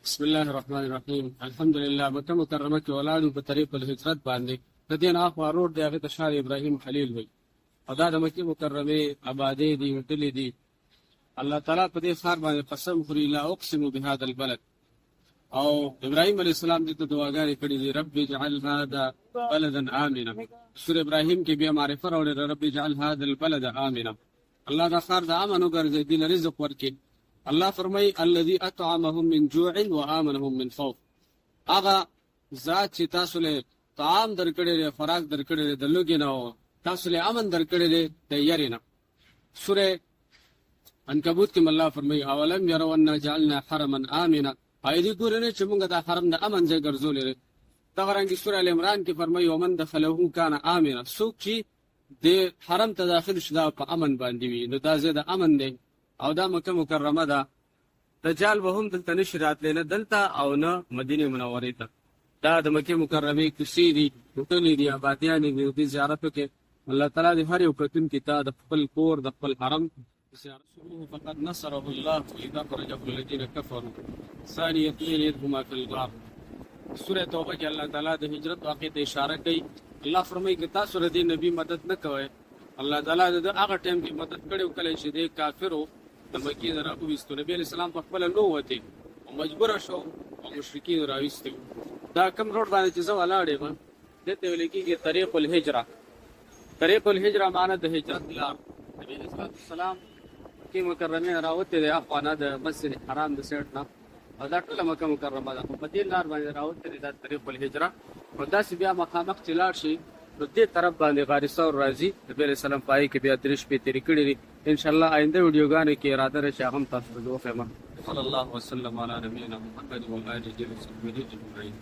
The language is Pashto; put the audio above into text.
بسم الله الرحمن الرحیم. الحمدلله. مکه مکرمه کې ولاړو په طریق الهجرت باندې. د دې نه اخوا روډ دی، هغې ته شار ابراهیم خلیل وایي، او دا د مکې مکرمې آبادۍ دي، وتلې دي. الله تعالی په دې ښار باندې قسم خوري، لا اقسم بهذا البلد. او ابراهیم علیه السلام دې ته دعاګانې کړي دي، رب اجعل هذا بلدا آمنا. سورة ابراهیم کې بیا معرفه راوړې، رب اجعل هذا البلد آمنا. الله دا ښار د امن وګرځوي، دې له رزق ورکړي. الله فرمای الذي اطعمهم من جوع وامنهم من خوف. هغه ذات چې تاسو له طعام درکړي، خوراک درکړي، د لوګي نه تاسو له امن درکړي د یاري نه. سوره عنکبوت کې الله فرمای اولم يروا ان جعلنا حرما امنا. اېدې ګورنه چې موږ دا حرم د امن ځای ګرځولې. دا ورانګي سوره ال عمران کې فرمای ومن دخله كان امنا. څوک چې د حرم ته داخل شدا په امن باندې وي، نو دا ځای د امن دی. او دا مکه مکرمه ده. دجال به هم دلته نشي راتلی، نه دلته او نه مدینه منورې ته. دا د مکې مکرمې کوڅې دي، هوټلې دي، آبادیانې دي. د دې زیارت وکړې. الله تعالی د هر یو کتونکي ته د خپل کور، د خپل حرم زیارت شروع. فقد نصره الله اذا اخرجه الذين كفروا ثاني اثنين إذ هما في الغار. سوره توبه کې الله تعالی د هجرت واقعې ته اشاره کوي. الله فرمایي که تاسو د نبی مدد نه کوئ، الله تعالی د هغه ټیم کې مدد کړي کله چې د کافرو د مکې نه راوویستو. نبی علیه السلام په خپله نه ووتې او مجبوره شو او مشرکین راویستي. دا کوم روډ باندې چې زه ولاړ یم، دې ته ویل کېږي طریق الهجره. طریق الهجره معنا د هجرت لار. نبی علیه السلام مکې مکرمې نه راوتې دی، اخوا نه د مسجد حرام د سیټ نه، او دا ټوله مکه مکرمه ده. خو په دې لار باندې راوتې دی، دا طریق الهجره. او داسې بیا مخامخ چې لاړ شي نو دې طرف باندې غار ثور راځي. نبی علیه السلام پای کې بیا 3 شپې تېرې کړي دي. انشاءالله آینده ویډیوګانو کې اراده راشي، هغه هم تاسو ته وښیم. صلی الله وسلم علی نبینا محمد و آله وصحبه اجمعین.